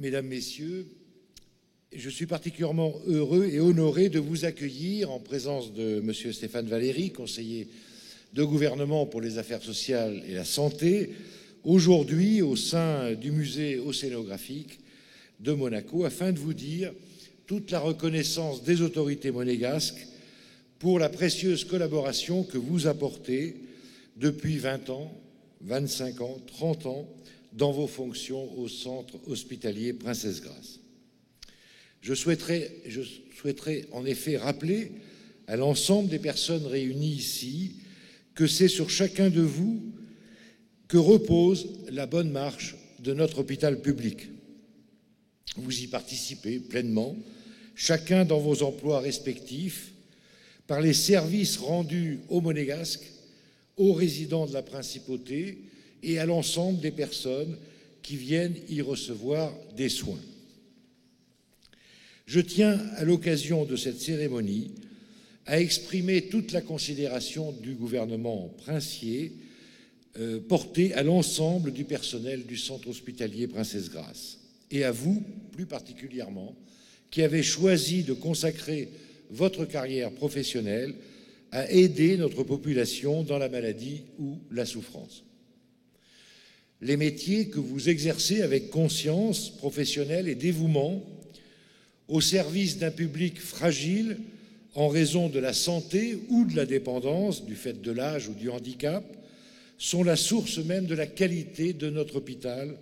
Mesdames, Messieurs, je suis particulièrement heureux et honoré de vous accueillir en présence de M. Stéphane Valéry, conseiller de gouvernement pour les affaires sociales et la santé, aujourd'hui au sein du musée océanographique de Monaco, afin de vous dire toute la reconnaissance des autorités monégasques pour la précieuse collaboration que vous apportez depuis 20 ans, 25 ans, 30 ans dans vos fonctions au centre hospitalier Princesse Grace. Je souhaiterais en effet rappeler à l'ensemble des personnes réunies ici que c'est sur chacun de vous que repose la bonne marche de notre hôpital public. Vous y participez pleinement, chacun dans vos emplois respectifs, par les services rendus aux Monégasques, aux résidents de la Principauté et à l'ensemble des personnes qui viennent y recevoir des soins. Je tiens, à l'occasion de cette cérémonie, à exprimer toute la considération du gouvernement princier portée à l'ensemble du personnel du centre hospitalier Princesse Grace et à vous, plus particulièrement, qui avez choisi de consacrer votre carrière professionnelle à aider notre population dans la maladie ou la souffrance. Les métiers que vous exercez avec conscience professionnelle et dévouement au service d'un public fragile en raison de la santé ou de la dépendance, du fait de l'âge ou du handicap, sont la source même de la qualité de notre hôpital,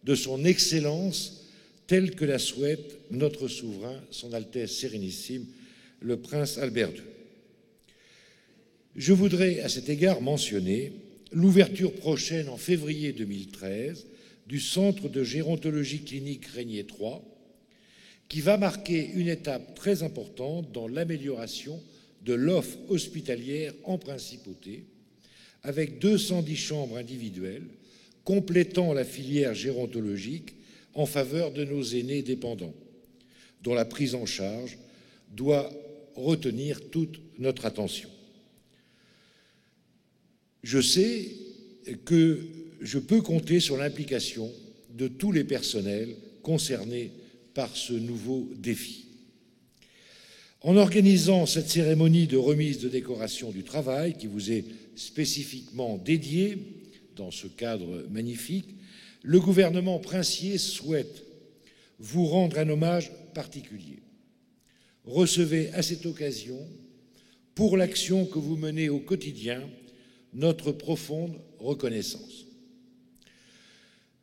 de son excellence, telle que la souhaite notre souverain, son Altesse Sérénissime, le prince Albert II. Je voudrais à cet égard mentionner l'ouverture prochaine en février 2013 du centre de gérontologie clinique Régnier 3, qui va marquer une étape très importante dans l'amélioration de l'offre hospitalière en Principauté, avec 210 chambres individuelles, complétant la filière gérontologique en faveur de nos aînés dépendants, dont la prise en charge doit retenir toute notre attention. Je sais que je peux compter sur l'implication de tous les personnels concernés par ce nouveau défi. En organisant cette cérémonie de remise de décoration du travail qui vous est spécifiquement dédiée dans ce cadre magnifique, le gouvernement princier souhaite vous rendre un hommage particulier. Recevez à cette occasion, pour l'action que vous menez au quotidien, notre profonde reconnaissance.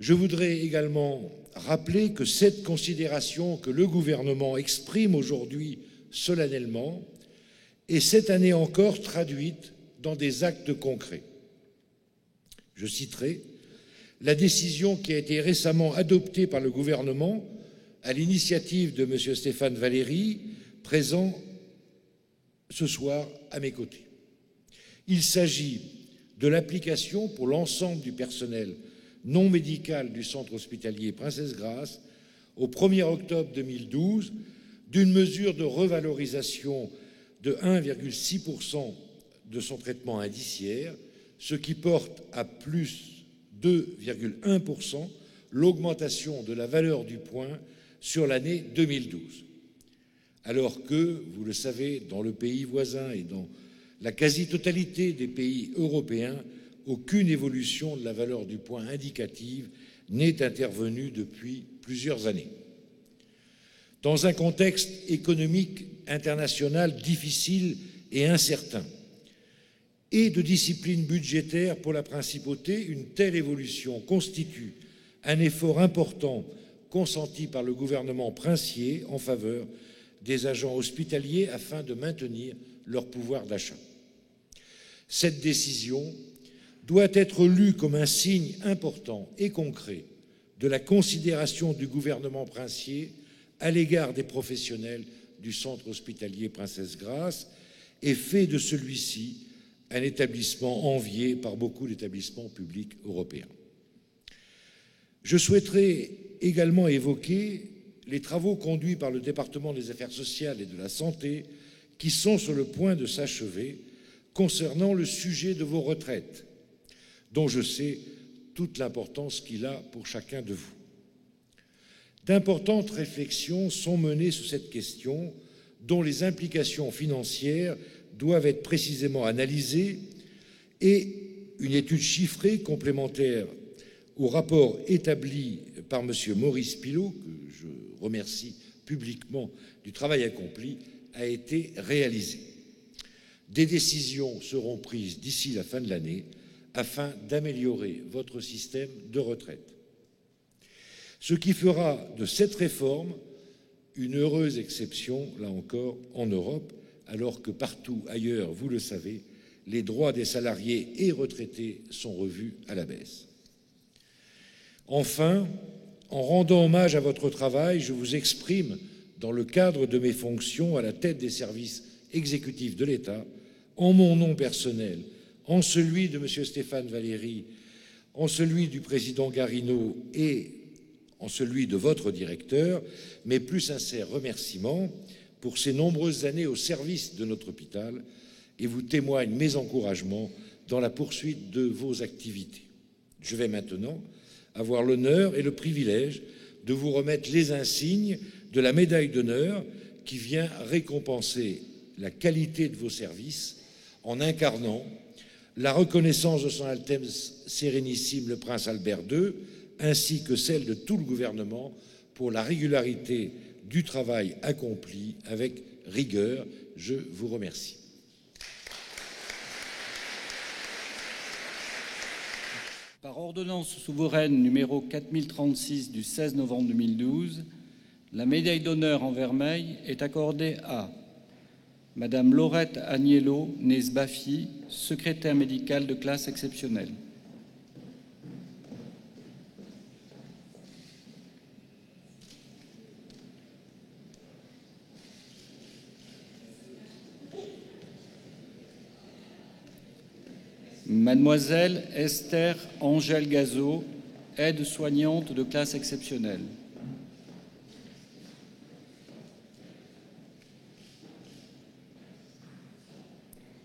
Je voudrais également rappeler que cette considération que le gouvernement exprime aujourd'hui solennellement est cette année encore traduite dans des actes concrets. Je citerai la décision qui a été récemment adoptée par le gouvernement à l'initiative de M. Stéphane Valéry, présent ce soir à mes côtés. Il s'agit de l'application pour l'ensemble du personnel non médical du centre hospitalier Princesse Grace au 1er octobre 2012 d'une mesure de revalorisation de 1,6% de son traitement indiciaire, ce qui porte à plus 2,1% l'augmentation de la valeur du point sur l'année 2012. Alors que, vous le savez, dans le pays voisin et dans la quasi-totalité des pays européens, aucune évolution de la valeur du point indicative n'est intervenue depuis plusieurs années. Dans un contexte économique international difficile et incertain, et de discipline budgétaire pour la Principauté, une telle évolution constitue un effort important consenti par le gouvernement princier en faveur des agents hospitaliers afin de maintenir leur pouvoir d'achat. Cette décision doit être lue comme un signe important et concret de la considération du gouvernement princier à l'égard des professionnels du centre hospitalier Princesse Grace et fait de celui-ci un établissement envié par beaucoup d'établissements publics européens. Je souhaiterais également évoquer les travaux conduits par le département des Affaires sociales et de la Santé qui sont sur le point de s'achever concernant le sujet de vos retraites, dont je sais toute l'importance qu'il a pour chacun de vous. D'importantes réflexions sont menées sur cette question, dont les implications financières doivent être précisément analysées, et une étude chiffrée complémentaire au rapport établi par M. Maurice Pillaud, que je remercie publiquement du travail accompli, a été réalisée. Des décisions seront prises d'ici la fin de l'année afin d'améliorer votre système de retraite. Ce qui fera de cette réforme une heureuse exception, là encore, en Europe, alors que partout ailleurs, vous le savez, les droits des salariés et retraités sont revus à la baisse. Enfin, en rendant hommage à votre travail, je vous exprime, dans le cadre de mes fonctions à la tête des services exécutifs de l'État, en mon nom personnel, en celui de M. Stéphane Valéry, en celui du président Garrineau et en celui de votre directeur, mes plus sincères remerciements pour ces nombreuses années au service de notre hôpital et vous témoigne mes encouragements dans la poursuite de vos activités. Je vais maintenant avoir l'honneur et le privilège de vous remettre les insignes de la médaille d'honneur qui vient récompenser la qualité de vos services en incarnant la reconnaissance de son Altesse Sérénissime le Prince Albert II, ainsi que celle de tout le gouvernement pour la régularité du travail accompli avec rigueur. Je vous remercie. Par ordonnance souveraine numéro 4036 du 16 novembre 2012, la médaille d'honneur en vermeil est accordée à Madame Laurette Agnello, née Sbaffi, secrétaire médicale de classe exceptionnelle. Mademoiselle Esther Angèle Gazot, aide-soignante de classe exceptionnelle.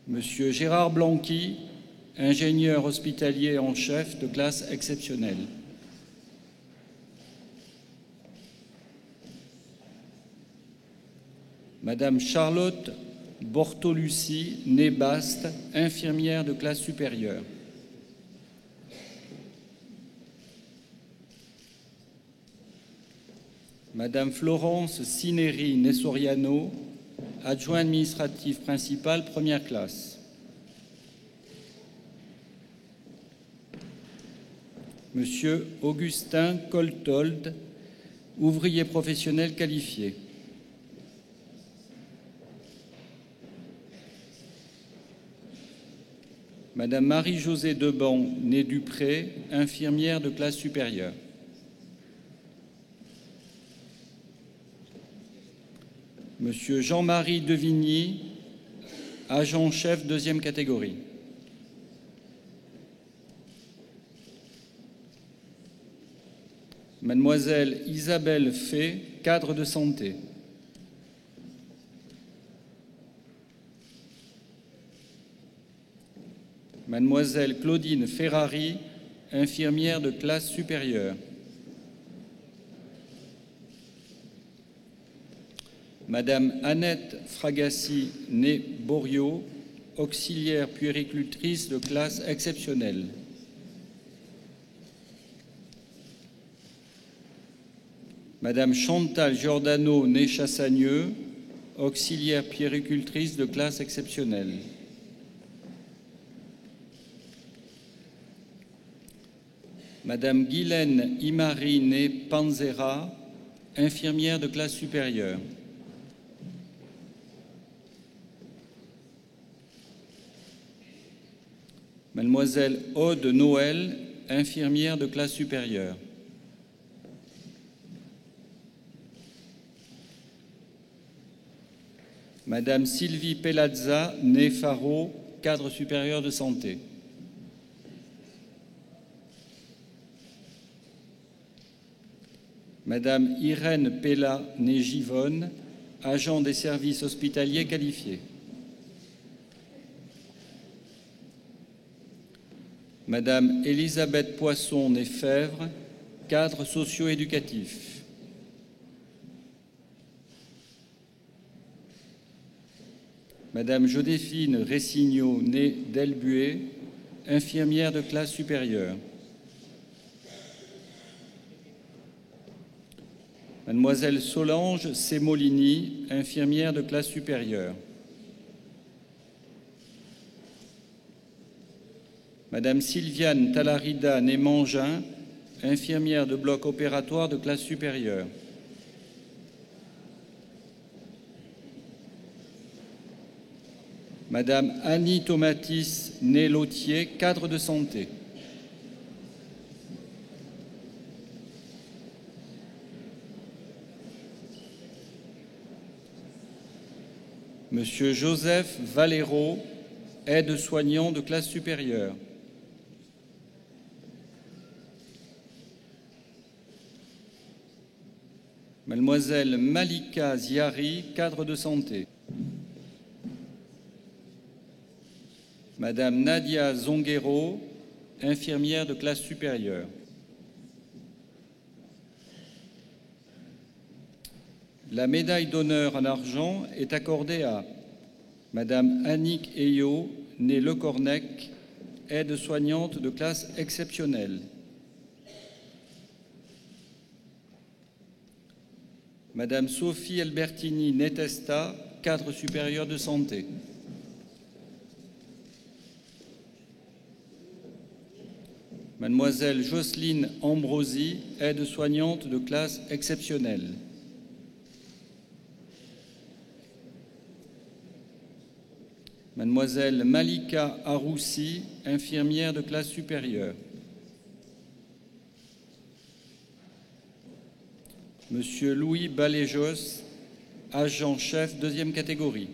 Monsieur Gérard Blanqui, ingénieur hospitalier en chef de classe exceptionnelle. Madame Charlotte Bortolucci, née Baste, infirmière de classe supérieure. Madame Florence Cineri, née Soriano, adjoint administratif principal, première classe. Monsieur Augustin Coltold, ouvrier professionnel qualifié. Madame Marie-Josée Deban, née Dupré, infirmière de classe supérieure. Monsieur Jean-Marie Devigny, agent-chef deuxième catégorie. Mademoiselle Isabelle Fay, cadre de santé. Mademoiselle Claudine Ferrari, infirmière de classe supérieure. Madame Annette Fragassi, née Boriot, auxiliaire puéricultrice de classe exceptionnelle. Madame Chantal Giordano, née Chassagneux, auxiliaire puéricultrice de classe exceptionnelle. Madame Guylaine Imari, née Panzera, infirmière de classe supérieure. Mademoiselle Aude Noël, infirmière de classe supérieure. Madame Sylvie Pelazza, née Faro, cadre supérieur de santé. Madame Irène Pella, née Givonne, agent des services hospitaliers qualifiés. Madame Elisabeth Poisson, née Fèvre, cadre socio-éducatif. Madame Joséphine Ressigno, née Delbué, infirmière de classe supérieure. Mademoiselle Solange Semolini, infirmière de classe supérieure. Madame Sylviane Talarida, née Mangin, infirmière de bloc opératoire de classe supérieure. Madame Annie Tomatis, née Lautier, cadre de santé. Monsieur Joseph Valero, aide-soignant de classe supérieure. Mademoiselle Malika Ziari, cadre de santé. Madame Nadia Zonguero, infirmière de classe supérieure. La médaille d'honneur en argent est accordée à Madame Annick Eyo, née Le Cornec, aide-soignante de classe exceptionnelle. Madame Sophie Albertini Netesta, cadre supérieur de santé. Mademoiselle Jocelyne Ambrosi, aide-soignante de classe exceptionnelle. Mademoiselle Malika Aroussi, infirmière de classe supérieure. Monsieur Louis Baléjos, agent-chef deuxième catégorie.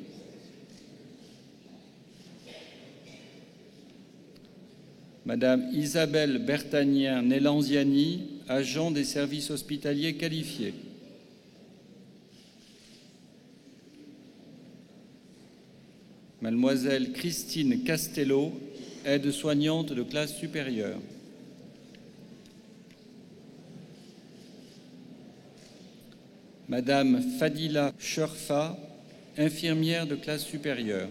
Madame Isabelle Bertagnien-Nélanziani, agent des services hospitaliers qualifiés. Mademoiselle Christine Castello, aide-soignante de classe supérieure. Madame Fadila Cherfa, infirmière de classe supérieure.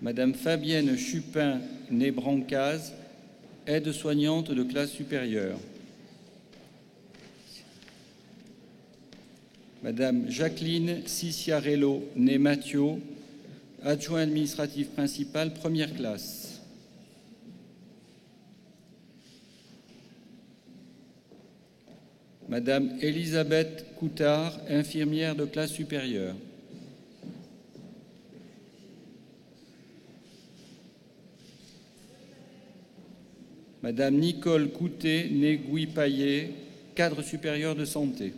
Madame Fabienne Chupin, née Brancaz, aide-soignante de classe supérieure. Madame Jacqueline Ciciarello, née Mathieu, adjoint administratif principal, première classe. Madame Elisabeth Coutard, infirmière de classe supérieure. Madame Nicole Coutet, née Gouy-Paillet, cadre supérieur de santé.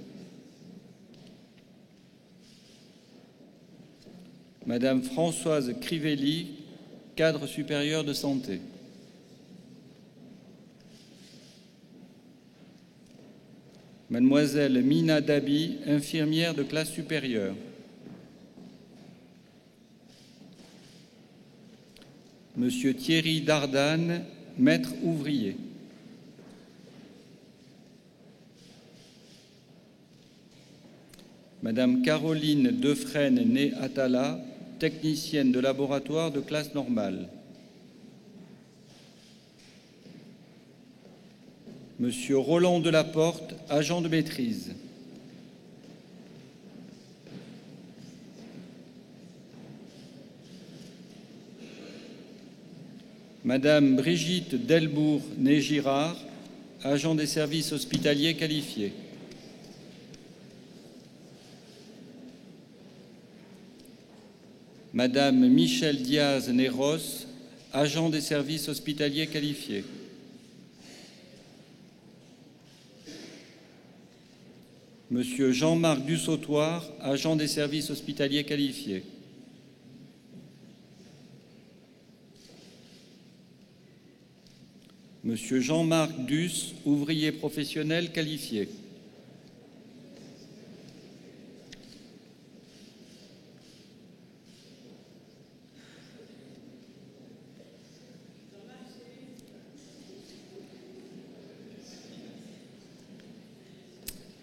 Madame Françoise Crivelli, cadre supérieur de santé. Mademoiselle Mina Dabi, infirmière de classe supérieure. Monsieur Thierry Dardane, maître ouvrier. Madame Caroline Defresne, née Atala, technicienne de laboratoire de classe normale. Monsieur Roland Delaporte, agent de maîtrise. Madame Brigitte Delbourg, née Girard, agent des services hospitaliers qualifiés. Madame Michèle Diaz, née Ross, agent des services hospitaliers qualifiés. Monsieur Jean-Marc Dussautoir, agent des services hospitaliers qualifiés. Monsieur Jean-Marc Duss, ouvrier professionnel qualifié.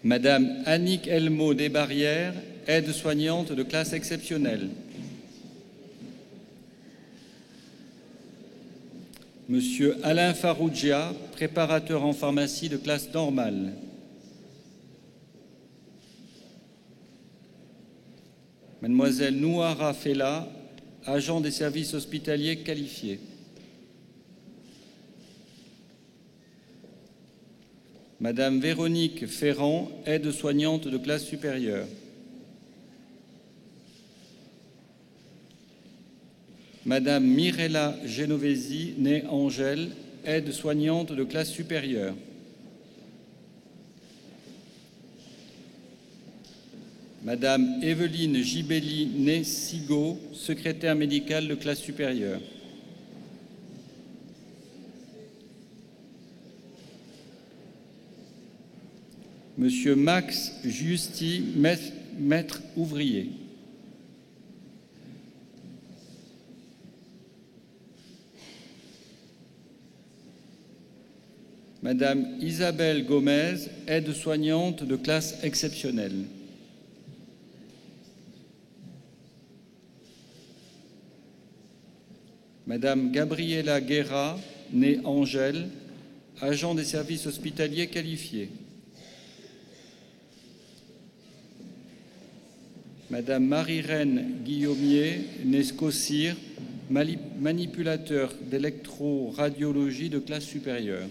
Madame Annick Elmo Desbarrières, aide-soignante de classe exceptionnelle. Monsieur Alain Farougia, préparateur en pharmacie de classe normale. Mademoiselle Nouara Fella, agent des services hospitaliers qualifiés. Madame Véronique Ferrand, aide-soignante de classe supérieure. Madame Mirella Genovesi, née Angèle, aide-soignante de classe supérieure. Madame Evelyne Gibelli, née Sigaud, secrétaire médicale de classe supérieure. Monsieur Max Justy, maître ouvrier. Madame Isabelle Gomez, aide-soignante de classe exceptionnelle. Madame Gabriela Guerra, née Angèle, agent des services hospitaliers qualifiés. Madame Marie-Reine Guillaumier, née Scossir, manipulateur d'électroradiologie de classe supérieure.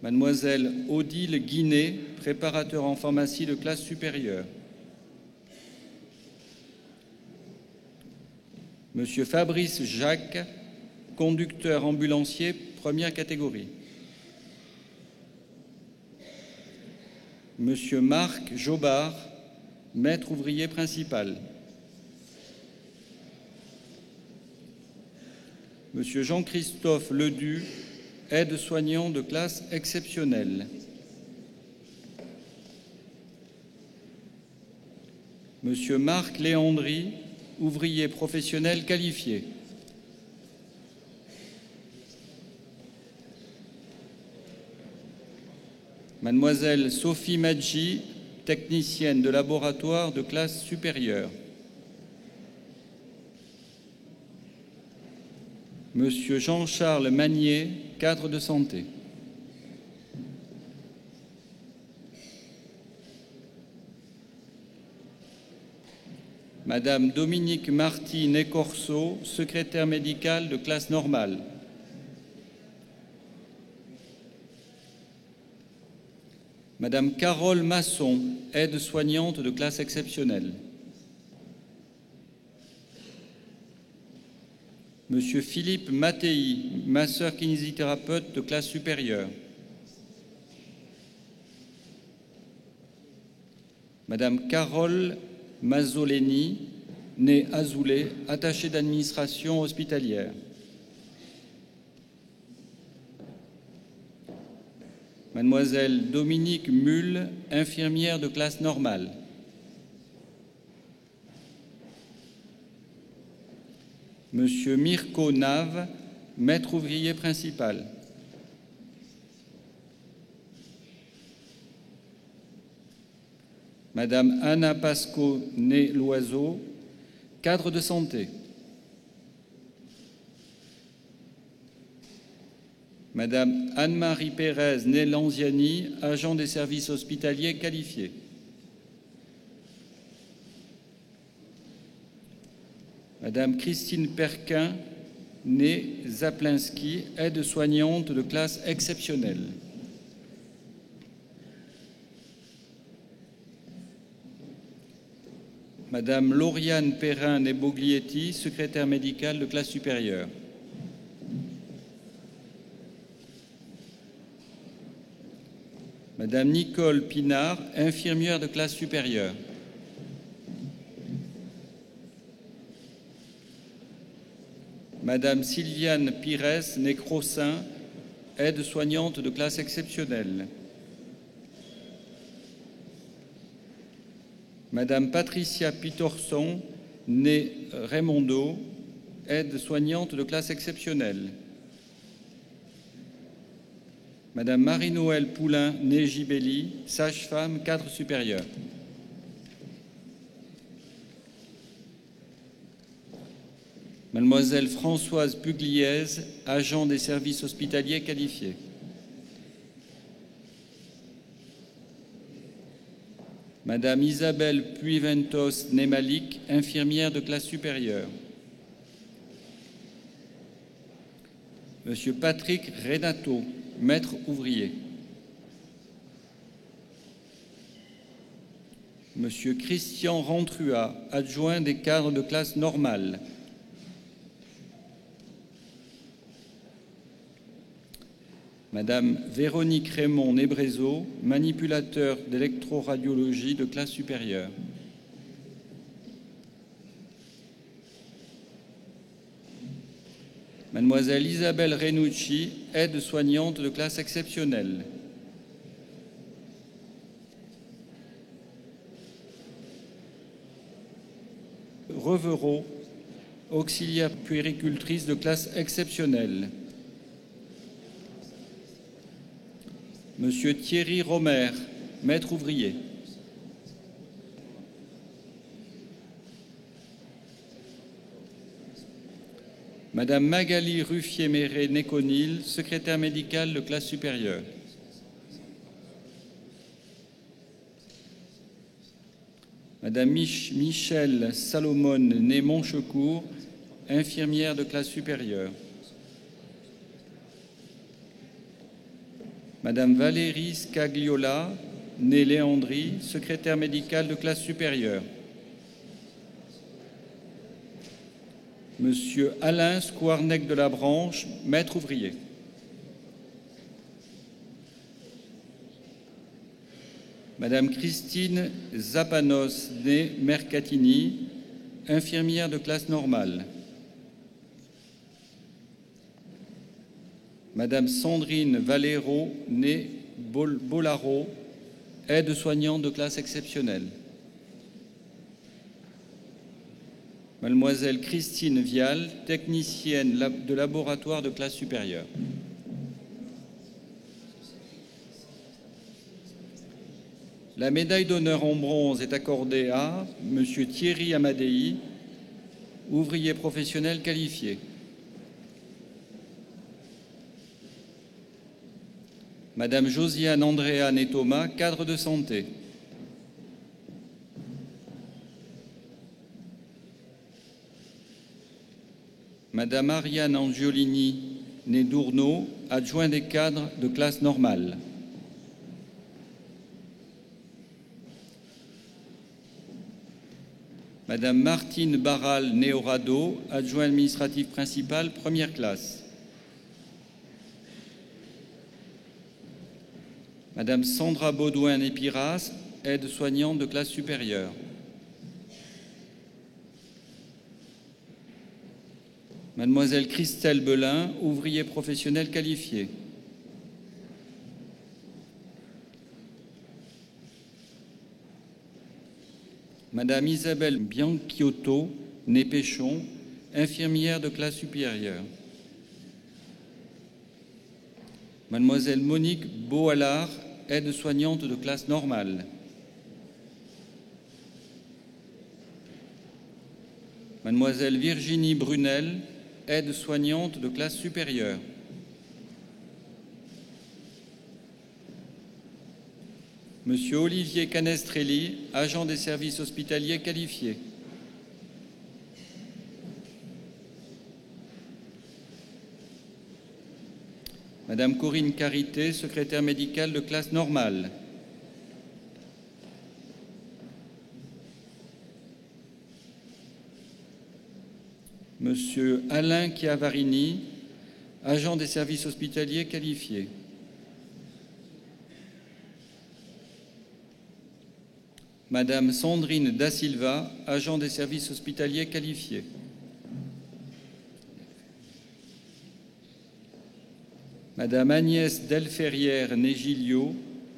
Mademoiselle Odile Guinet, préparateur en pharmacie de classe supérieure. Monsieur Fabrice Jacques, conducteur ambulancier première catégorie. Monsieur Marc Jobard, maître ouvrier principal. Monsieur Jean-Christophe Ledu, aide-soignant de classe exceptionnelle. Monsieur Marc Léandry, ouvrier professionnel qualifié. Mademoiselle Sophie Maggi, technicienne de laboratoire de classe supérieure. Monsieur Jean-Charles Magnier, cadre de santé. Madame Dominique Marty-Nécorso, secrétaire médicale de classe normale. Madame Carole Masson, aide-soignante de classe exceptionnelle. Monsieur Philippe Mattei, masseur kinésithérapeute de classe supérieure. Madame Carole Mazzoleni, née Azoulay, attachée d'administration hospitalière. Mademoiselle Dominique Mulle, infirmière de classe normale. Monsieur Mirko Nave, maître ouvrier principal. Madame Anna Pasco, née Loiseau, cadre de santé. Madame Anne-Marie Pérez, née Lanziani, agent des services hospitaliers qualifiés. Madame Christine Perquin, née Zaplinski, aide-soignante de classe exceptionnelle. Madame Lauriane Perrin-Neboglietti, secrétaire médicale de classe supérieure. Madame Nicole Pinard, infirmière de classe supérieure. Madame Sylviane Pires, née Crossin, aide-soignante de classe exceptionnelle. Madame Patricia Pitorson, née Raymondo, aide-soignante de classe exceptionnelle. Madame Marie-Noëlle Poulain, née Gibelli, sage-femme, cadre supérieur. Mademoiselle Françoise Pugliese, agent des services hospitaliers qualifiés. Madame Isabelle Puiventos Nemalik, infirmière de classe supérieure. Monsieur Patrick Renato, maître ouvrier. Monsieur Christian Rentrua, adjoint des cadres de classe normale. Madame Véronique Raymond-Nebrezo, manipulateur d'électroradiologie de classe supérieure. Mademoiselle Isabelle Renucci, aide-soignante de classe exceptionnelle. Revereau, auxiliaire puéricultrice de classe exceptionnelle. Monsieur Thierry Romer, maître ouvrier. Madame Magali Ruffier-Méré-Néconil, secrétaire médicale de classe supérieure. Madame Michèle Salomon, née Montchecourt, infirmière de classe supérieure. Madame Valérie Scagliola, née Léandri, secrétaire médicale de classe supérieure. Monsieur Alain Squarnec de la Branche, maître ouvrier. Madame Christine Zapanos, née Mercatini, infirmière de classe normale. Madame Sandrine Valero, née Bolaro, aide-soignante de classe exceptionnelle. Mademoiselle Christine Vial, technicienne de laboratoire de classe supérieure. La médaille d'honneur en bronze est accordée à Monsieur Thierry Amadei, ouvrier professionnel qualifié. Madame Josiane Andrea Netoma, cadre de santé. Madame Ariane Angiolini, née Dourneau, adjoint des cadres de classe normale. Madame Martine Barral, née Orado, adjoint administratif principal, première classe. Madame Sandra Baudouin-Népiras, aide-soignante de classe supérieure. Mademoiselle Christelle Belin, ouvrier professionnel qualifié. Madame Isabelle Bianchiotto, née Péchon, infirmière de classe supérieure. Mademoiselle Monique Beauallard, aide-soignante de classe normale. Mademoiselle Virginie Brunel, aide-soignante de classe supérieure. Monsieur Olivier Canestrelli, agent des services hospitaliers qualifié. Madame Corinne Carité, secrétaire médicale de classe normale. Monsieur Alain Chiavarini, agent des services hospitaliers qualifié. Madame Sandrine Da Silva, agent des services hospitaliers qualifiés. Madame Agnès Delferrière Négilio,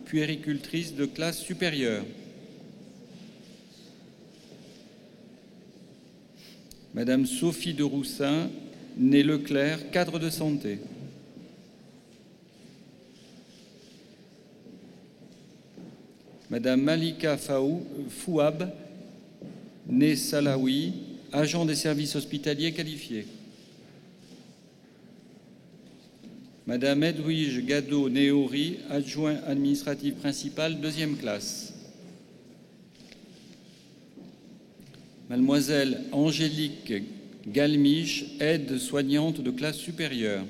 puéricultrice de classe supérieure. Madame Sophie de Roussin, née Leclerc, cadre de santé. Madame Malika Fouab, née Salawi, agent des services hospitaliers qualifiés. Madame Edwige Gado-Néori, adjoint administratif principal, deuxième classe. Mademoiselle Angélique Galmiche, aide-soignante de classe supérieure.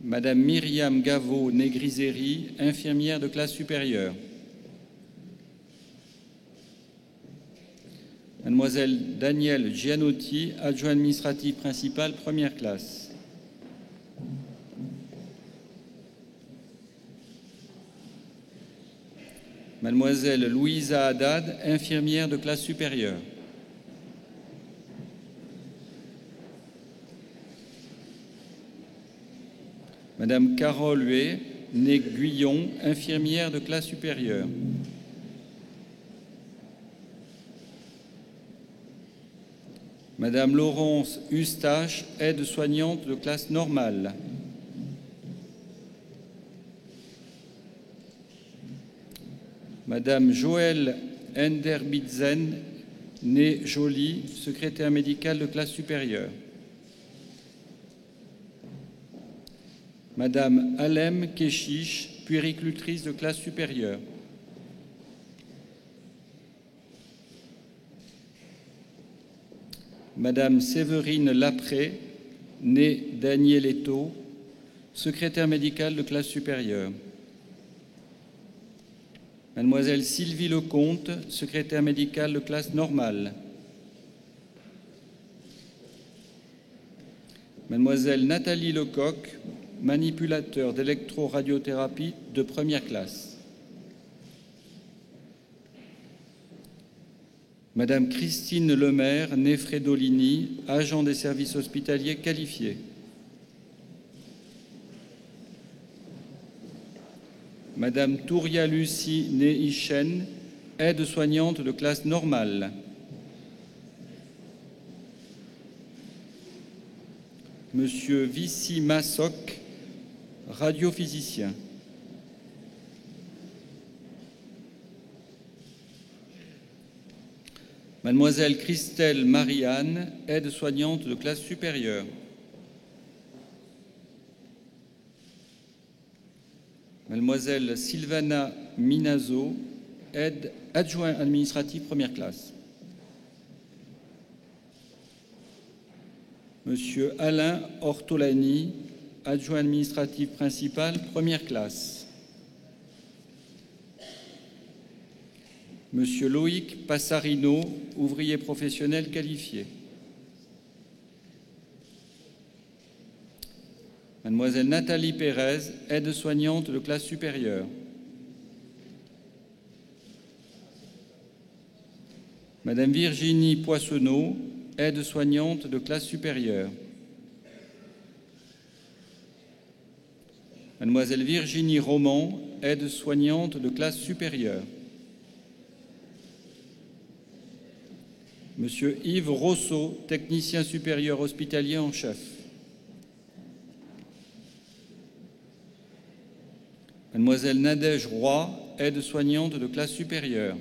Madame Myriam Gavo-Negriseri, infirmière de classe supérieure. Mademoiselle Danielle Gianotti, adjoint administratif principal, première classe. Mademoiselle Louisa Haddad, infirmière de classe supérieure. Madame Carole Huet, née Guyon, infirmière de classe supérieure. Madame Laurence Eustache, aide-soignante de classe normale. Madame Joëlle Enderbitzen, née Joly, secrétaire médicale de classe supérieure. Madame Alem Keshish, puéricultrice de classe supérieure. Madame Séverine Lapré, née Danieletto, secrétaire médicale de classe supérieure. Mademoiselle Sylvie Lecomte, secrétaire médicale de classe normale. Mademoiselle Nathalie Lecoq, manipulateur d'électroradiothérapie de première classe. Madame Christine Lemaire, née Fredolini, agent des services hospitaliers qualifiés. Madame Touria Lucie, née Ichen, aide-soignante de classe normale. Monsieur Vissi Massoc, radiophysicien. Mademoiselle Christelle Marianne, aide-soignante de classe supérieure. Mademoiselle Sylvana Minazo, adjoint administratif première classe. Monsieur Alain Ortolani, adjoint administratif principal première classe. Monsieur Loïc Passarino, ouvrier professionnel qualifié. Mademoiselle Nathalie Pérez, aide-soignante de classe supérieure. Madame Virginie Poissonneau, aide-soignante de classe supérieure. Mademoiselle Virginie Roman, aide-soignante de classe supérieure. Monsieur Yves Rousseau, technicien supérieur hospitalier en chef. Mademoiselle Nadège Roy, aide-soignante de classe supérieure.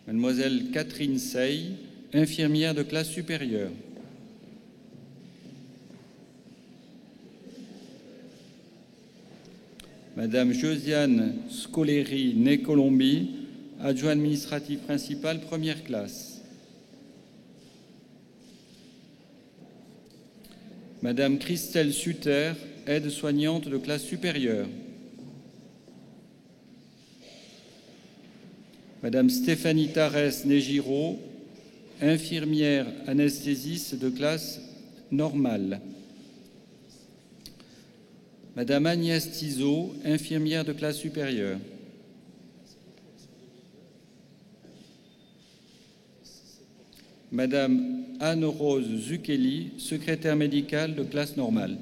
Mademoiselle Catherine Sey, infirmière de classe supérieure. Madame Josiane Scoleri, née Colombie, adjoint administratif principal, première classe. Madame Christelle Sutter, aide-soignante de classe supérieure. Madame Stéphanie Tarès Négiro, infirmière anesthésiste de classe normale. Madame Agnès Tizot, infirmière de classe supérieure. Madame Anne-Rose Zucchelli, secrétaire médicale de classe normale.